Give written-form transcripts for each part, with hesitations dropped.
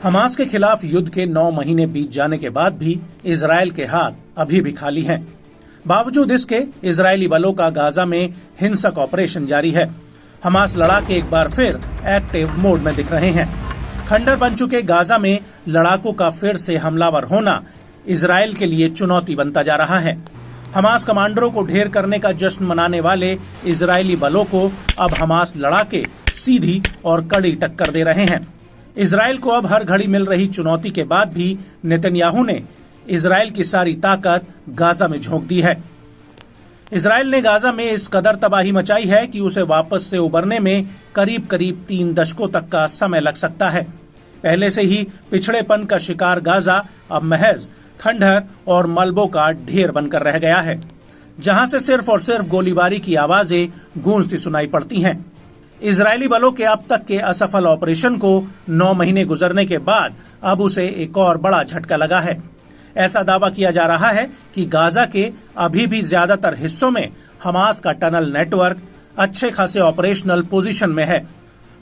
Hamas के खिलाफ युद्ध के 9 महीने बीत जाने के बाद भी इजरायल के हाथ अभी भी खाली हैं। बावजूद इसके इजरायली बलों का गाजा में हिंसक ऑपरेशन जारी है। हमास लड़ाके एक बार फिर एक्टिव मोड में दिख रहे हैं। खंडर बन चुके गाजा में लड़ाकों का फिर से हमलावर होना इजरायल के लिए चुनौती बनता जा रहा है। हमास कमांडरों को ढेर करने का जश्न मनाने वाले इजरायली बलों को अब हमास लड़ाके सीधी और कड़ी टक्कर दे रहे हैं। इजरायल को अब हर घड़ी मिल रही चुनौती के बाद भी नेतन्याहू ने इजरायल की सारी ताकत गाजा में झोंक दी है। इजरायल ने गाजा में इस कदर तबाही मचाई है कि उसे वापस से उबरने में करीब 3 दशकों तक का समय लग सकता है। पहले से ही पिछड़ेपन का शिकार गाजा अब महज खंडहर और मलबों का ढेर बनकर रह गया है, जहां से सिर्फ और सिर्फ गोलीबारी की आवाजें गूंजती सुनाई पड़ती हैं। इजरायली बलों के अब तक के असफल ऑपरेशन को 9 महीने गुजरने के बाद अब उसे एक और बड़ा झटका लगा है। ऐसा दावा किया जा रहा है कि गाजा के अभी भी ज्यादातर हिस्सों में हमास का टनल नेटवर्क अच्छे खासे ऑपरेशनल पोजीशन में है।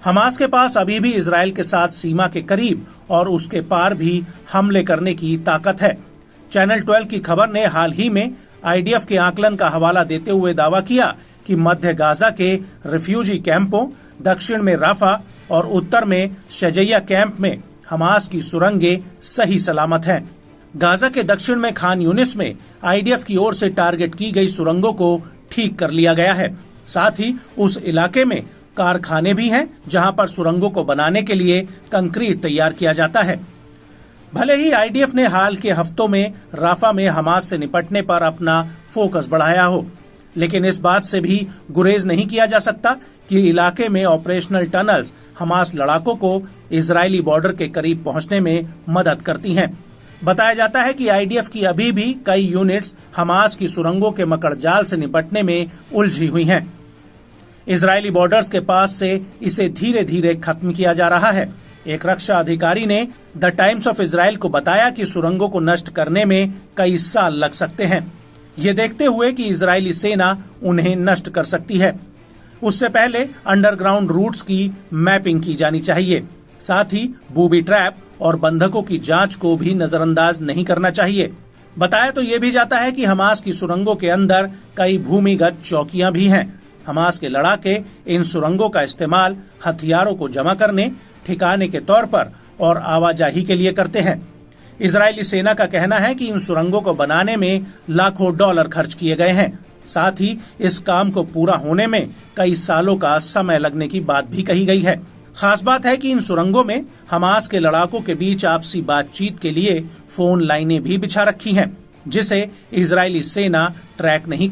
हमास के पास अभी भी इजरायल के साथ सीमा के करीब और उसके पार भी हमले करने की ताकत है। चैनल 12 की खबर ने हाल ही में आईडीएफ के आकलन का हवाला देते हुए दावा किया कि मध्य गाजा के रिफ्यूजी कैंपों, दक्षिण में राफा और उत्तर में शजैया कैंप में हमास की सुरंगें सही सलामत हैं। गाजा के दक्षिण में खान यूनिस में आईडीएफ की ओर से टारगेट की गई सुरंगों को ठीक कर लिया गया है। साथ ही उस इलाके में कारखाने भी हैं, जहां पर सुरंगों को बनाने के लिए कंक्रीट तैयार किया जाता है। भले ही आईडीएफ ने हाल के हफ्तों में राफा में हमास से निपटने पर अपना फोकस बढ़ाया हो, लेकिन इस बात से भी गुरेज नहीं किया जा सकता कि इलाके में ऑपरेशनल टनल्स हमास लड़ाकों को इजरायली बॉर्डर के करीब पहुंचने में मदद करती हैं। बताया जाता है कि आईडीएफ की अभी भी कई यूनिट्स हमास की सुरंगों के मकड़जाल से निपटने में उलझी हुई हैं। इजरायली बॉर्डर्स के पास से इसे धीरे धीरे खत्म किया जा रहा है। एक रक्षा अधिकारी ने द टाइम्स ऑफ इजराइल को बताया कि सुरंगों को नष्ट करने में कई साल लग सकते हैं, ये देखते हुए कि इजरायली सेना उन्हें नष्ट कर सकती है। उससे पहले अंडरग्राउंड रूट्स की मैपिंग की जानी चाहिए। साथ ही बूबी ट्रैप और बंधकों की जांच को भी नजरअंदाज नहीं करना चाहिए। बताया तो ये भी जाता है कि हमास की सुरंगों के अंदर कई भूमिगत चौकियां भी हैं। हमास के लड़ाके इन सुरंगों का इस्तेमाल हथियारों को जमा करने, ठिकाने के तौर पर और आवाजाही के लिए करते हैं। इजरायली सेना का कहना है कि इन सुरंगों को बनाने में लाखों डॉलर खर्च किए गए हैं। साथ ही इस काम को पूरा होने में कई सालों का समय लगने की बात भी कही गई है। खास बात है कि इन सुरंगों में हमास के लड़ाकों के बीच आपसी बातचीत के लिए फोन लाइनें भी बिछा रखी हैं, जिसे इजरायली सेना ट्रैक नहीं कर